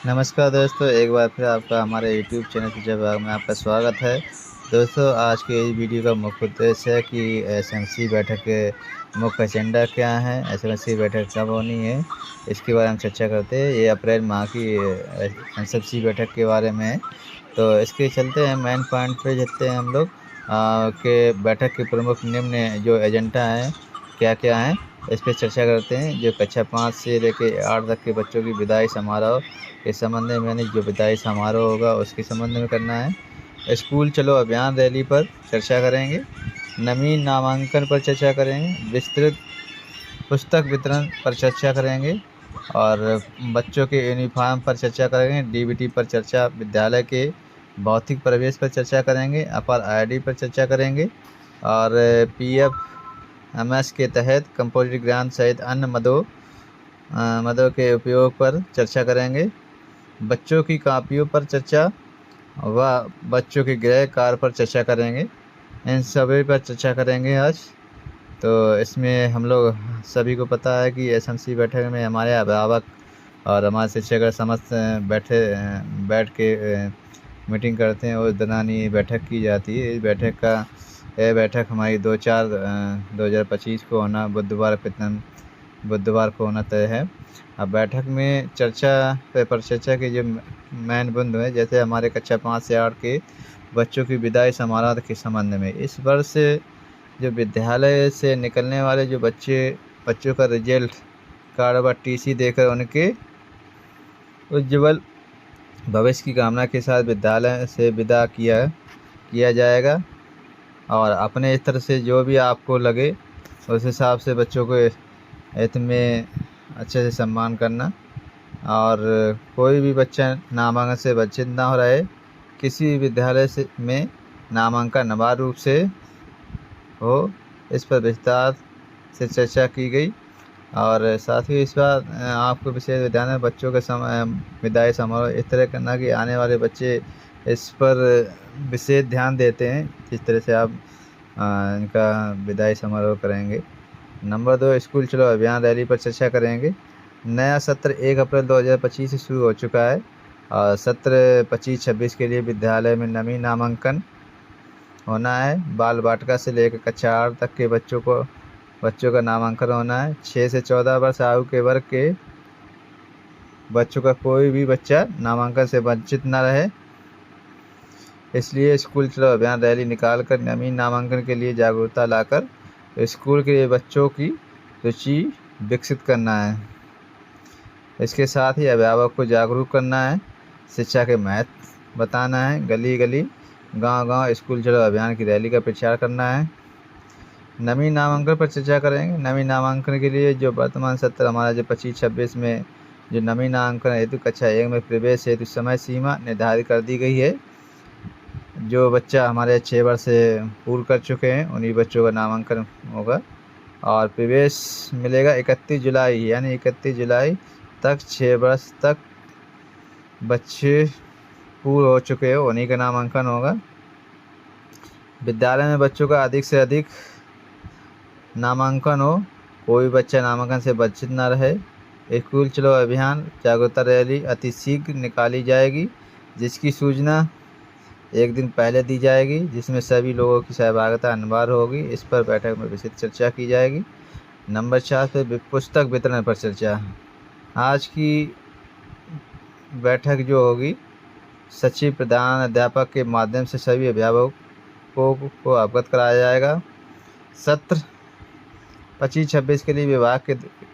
नमस्कार दोस्तों, एक बार फिर आपका हमारे यूट्यूब चैनल की जब में आपका स्वागत है। दोस्तों, आज के इस वीडियो का मुख्य उद्देश्य है कि एसएमसी बैठक के मुख्य एजेंडा क्या है, एसएमसी बैठक कब होनी है, इसके बारे में चर्चा करते हैं। ये अप्रैल माह की एसएमसी बैठक के बारे में है। तो इसके चलते हैं मेन पॉइंट पे चलते हैं हम लोग के बैठक के प्रमुख निम्न जो एजेंडा हैं क्या क्या हैं, इस पर चर्चा करते हैं। जो कक्षा 5 से लेकर 8 तक के बच्चों की विदाई समारोह इस संबंध में, मैंने जो विदाई समारोह होगा उसके संबंध में करना है। स्कूल चलो अभियान रैली पर चर्चा करेंगे। नवीन नामांकन पर चर्चा करेंगे। विस्तृत पुस्तक वितरण पर चर्चा करेंगे और बच्चों के यूनिफॉर्म पर चर्चा करेंगे। डीबीटी पर चर्चा, विद्यालय के भौतिक प्रवेश पर चर्चा करेंगे। अपर आईडी पर चर्चा करेंगे और पीएफएमएस के तहत कंपोजिट ग्रांट सहित अन्य मदों के उपयोग पर चर्चा करेंगे। बच्चों की कापियों पर चर्चा व बच्चों के गृह कार्य पर चर्चा करेंगे। इन सभी पर चर्चा करेंगे आज। तो इसमें हम लोग सभी को पता है कि एसएमसी बैठक में हमारे अभिभावक और हमारे शिक्षक समस्त बैठ के मीटिंग करते हैं और दौरान ये बैठक की जाती है। इस बैठक हमारी 2/4/2025 को होना बुधवार को होना तय है। अब बैठक में पर चर्चा के जो मेन बिंदु है, जैसे हमारे कक्षा 5 से 8 के बच्चों की विदाई समारोह के संबंध में इस वर्ष जो विद्यालय से निकलने वाले जो बच्चों का रिजल्ट कार्ड व टीसी देकर उनके उज्ज्वल भविष्य की कामना के साथ विद्यालय से विदा किया जाएगा। और अपने स्तर से जो भी आपको लगे उस हिसाब से बच्चों को हित में अच्छे से सम्मान करना। और कोई भी बच्चा नामांकन से वंचित ना हो रहे। किसी विद्यालय में नामांकन अनिवार्य रूप से हो, इस पर विस्तार से चर्चा की गई। और साथ ही इस बार आपको विशेष ध्यान है बच्चों के विदाई समारोह इस तरह करना कि आने वाले बच्चे इस पर विशेष ध्यान देते हैं, जिस तरह से आप इनका विदाई समारोह करेंगे। नंबर 2, स्कूल चलो अभियान रैली पर चर्चा करेंगे। नया सत्र 1 अप्रैल 2025 से शुरू हो चुका है और सत्र 25-26 के लिए विद्यालय में नवीन नामांकन होना है। बाल वाटिका से लेकर कक्षा 8 तक के बच्चों का नामांकन होना है। 6 से 14 वर्ष आयु के वर्ग के बच्चों का कोई भी बच्चा नामांकन से वंचित न रहे, इसलिए स्कूल चलो अभियान रैली निकालकर नवीन नामांकन के लिए जागरूकता लाकर स्कूल के बच्चों की रुचि विकसित करना है। इसके साथ ही अभिभावक को जागरूक करना है, शिक्षा के महत्व बताना है। गली गली गांव-गांव स्कूल चलो अभियान की रैली का प्रचार करना है। नवीन नामांकन पर चर्चा करेंगे। नवीन नामांकन के लिए जो वर्तमान सत्र हमारा जो 25-26 में जो नवीन नामांकन हेतु कक्षा 1 में प्रवेश हेतु समय सीमा निर्धारित कर दी गई है। जो बच्चा हमारे 6 वर्ष से पूर्ण कर चुके हैं उन्हीं बच्चों का नामांकन होगा और प्रवेश मिलेगा 31 जुलाई, यानी 31 जुलाई तक 6 वर्ष तक बच्चे पूर्ण हो चुके हो उन्हीं का नामांकन होगा। विद्यालय में बच्चों का अधिक से अधिक नामांकन हो, कोई बच्चा नामांकन से वंचित न रहे। स्कूल चलो अभियान जागरूकता रैली अति शीघ्र निकाली जाएगी, जिसकी सूचना एक दिन पहले दी जाएगी, जिसमें सभी लोगों की सहभागिता अनिवार्य होगी। इस पर बैठक में विस्तृत चर्चा की जाएगी। नंबर 4 पे पुस्तक वितरण पर चर्चा। आज की बैठक जो होगी सचिव प्रधान अध्यापक के माध्यम से सभी अभिभावकों को अवगत कराया जाएगा। सत्र 25-26 के लिए विभाग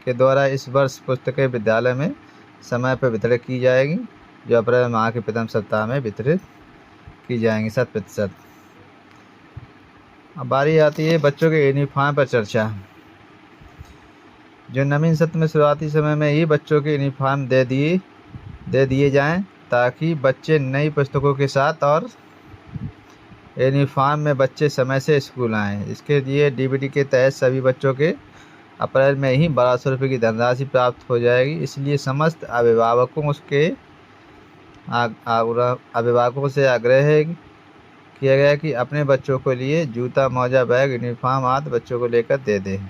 के द्वारा इस वर्ष पुस्तकें विद्यालय में समय पर वितरित की जाएगी, जो अप्रैल माह के प्रथम सप्ताह में वितरित की जाएंगी 100%। अब बारी आती है बच्चों के यूनिफॉर्म पर चर्चा। जो नवीन सत्र में शुरुआती समय में ही बच्चों के यूनिफॉर्म दे दिए जाएं, ताकि बच्चे नई पुस्तकों के साथ और यूनिफॉर्म में बच्चे समय से स्कूल आएँ। इसके लिए डीबीटी के तहत सभी बच्चों के अप्रैल में ही 1200 रुपये की धनराशि प्राप्त हो जाएगी। इसलिए समस्त अभिभावकों से आग्रह किया गया कि अपने बच्चों के लिए जूता, मोजा, बैग, यूनिफॉर्म आदि बच्चों को लेकर दे दें।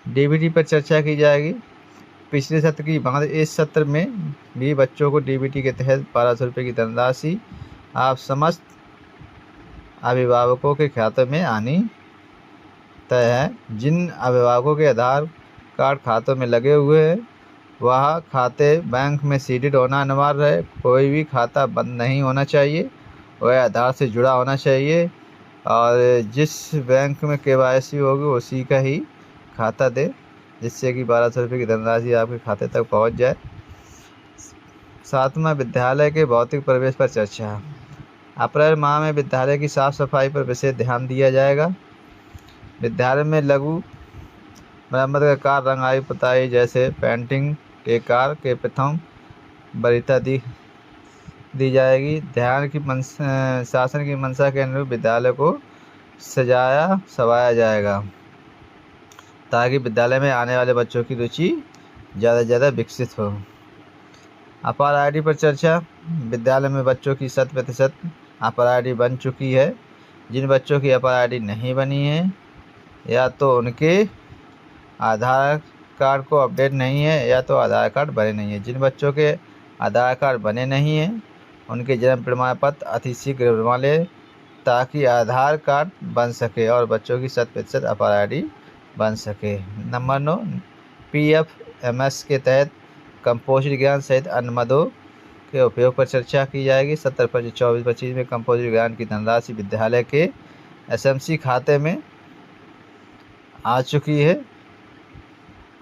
डीबीटी पर चर्चा की जाएगी। पिछले सत्र की भांति इस सत्र में भी बच्चों को डीबीटी के तहत 1200 रुपये की धनराशि आप समस्त अभिभावकों के खाते में आनी तय है। जिन अभिभावकों के आधार कार्ड खातों में लगे हुए हैं वह खाते बैंक में सीडेड होना अनिवार्य है। कोई भी खाता बंद नहीं होना चाहिए, वह आधार से जुड़ा होना चाहिए और जिस बैंक में केवाईसी होगी उसी का ही खाता दे, जिससे कि 1200 रुपये की धनराशि आपके खाते तक पहुंच जाए। 7वां, विद्यालय के भौतिक प्रवेश पर चर्चा। अप्रैल माह में विद्यालय की साफ सफाई पर विशेष ध्यान दिया जाएगा। विद्यालय में लघु मरम्मत का कार्य, रंगाई पुताई जैसे पेंटिंग के कार्य के प्रथम वरीयता दी जाएगी। शासन की मंशा के अनुरूप विद्यालय को सजाया सवाया जाएगा ताकि विद्यालय में आने वाले बच्चों की रुचि ज़्यादा से ज़्यादा विकसित हो। अपार आईडी पर चर्चा। विद्यालय में बच्चों की 100% अपार आईडी बन चुकी है। जिन बच्चों की अपार आईडी नहीं बनी है या तो उनके आधार कार्ड को अपडेट नहीं है या तो आधार कार्ड बने नहीं है। जिन बच्चों के आधार कार्ड बने नहीं हैं उनके जन्म प्रमाण पत्र अतिशीघ्र बनवा लें ताकि आधार कार्ड बन सके और बच्चों की 100% अपार आईडी बन सके। नंबर 9, PFMS के तहत कंपोजिट ज्ञान सहित अन्य मदों के उपयोग पर चर्चा की जाएगी। 70/24/25 में कंपोजिट ज्ञान की धनराशि विद्यालय के SMC खाते में आ चुकी है।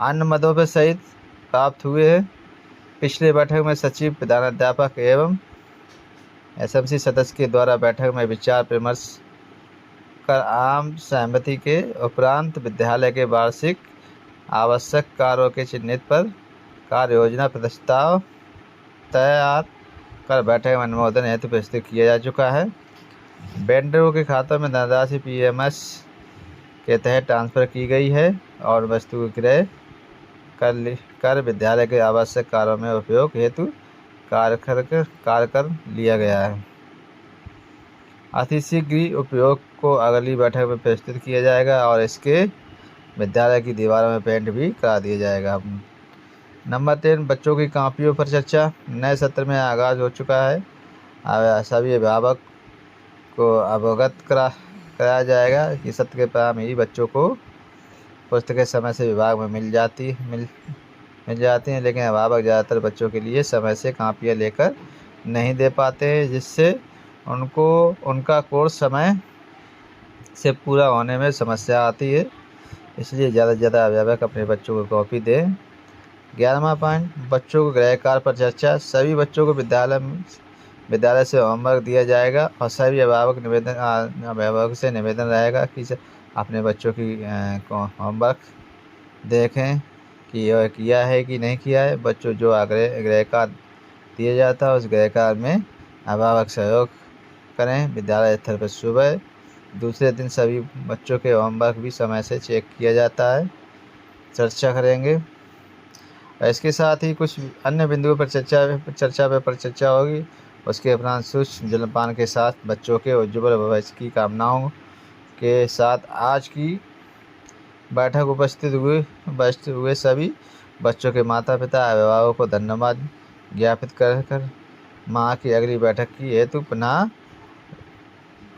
अन्य मदों पर सहित प्राप्त हुए हैं। पिछले बैठक में सचिव, प्रधानाध्यापक एवं SMC सदस्य के द्वारा बैठक में विचार विमर्श कर आम सहमति के उपरांत विद्यालय के वार्षिक आवश्यक कार्यों के चिन्हित पर कार्य योजना प्रस्ताव तैयार कर बैठक में अनुमोदन हेतु प्रस्तुत किया जा चुका है। वेंडरों के खातों में धनराशि PMS के तहत ट्रांसफ़र की गई है और वस्तु क्रय कर विद्यालय के आवश्यक कार्यों में उपयोग हेतु कार्य कर लिया गया है। अतिशीघ्र उपयोग को अगली बैठक में प्रस्तुत किया जाएगा और इसके विद्यालय की दीवारों में पेंट भी करा दिया जाएगा। नंबर 10, बच्चों की कॉपियों पर चर्चा। नए सत्र में आगाज़ हो चुका है। सभी अभिभावक को अवगत कराया जाएगा कि सत्र के प्रारंभ ही बच्चों को पुस्तकें समय से विभाग में मिल जाती हैं, लेकिन अभिभावक ज़्यादातर बच्चों के लिए समय से कॉपियाँ लेकर नहीं दे पाते हैं, जिससे उनको उनका कोर्स समय से पूरा होने में समस्या आती है। इसलिए ज़्यादा से ज़्यादा अभिभावक अपने बच्चों को कॉपी दें। 11वां पॉइंट, बच्चों को गृह कार्य पर चर्चा। सभी बच्चों को विद्यालय से होमवर्क दिया जाएगा और सभी अभिभावक से निवेदन रहेगा कि अपने बच्चों की होमवर्क देखें कि यह किया है कि नहीं किया है। बच्चों जो गृह कार्य दिया जाता है उस गृह कार्य में अभिभावक सहयोग करें। विद्यालय स्थल पर सुबह दूसरे दिन सभी बच्चों के होमवर्क भी समय से चेक किया जाता है। चर्चा करेंगे। इसके साथ ही कुछ अन्य बिंदुओं पर चर्चा होगी। उसके उपरांत सूक्ष्म जलपान के साथ बच्चों के उज्ज्वल भविष्य की कामनाओं के साथ आज की बैठक उपस्थित हुए सभी बच्चों के माता पिता अभिभावकों को धन्यवाद ज्ञापित कर माह की अगली बैठक की हेतु पुनः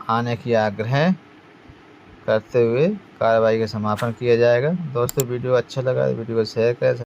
आने की आग्रह करते हुए कार्रवाई का समापन किया जाएगा। दोस्तों, वीडियो अच्छा लगा तो वीडियो को शेयर करें।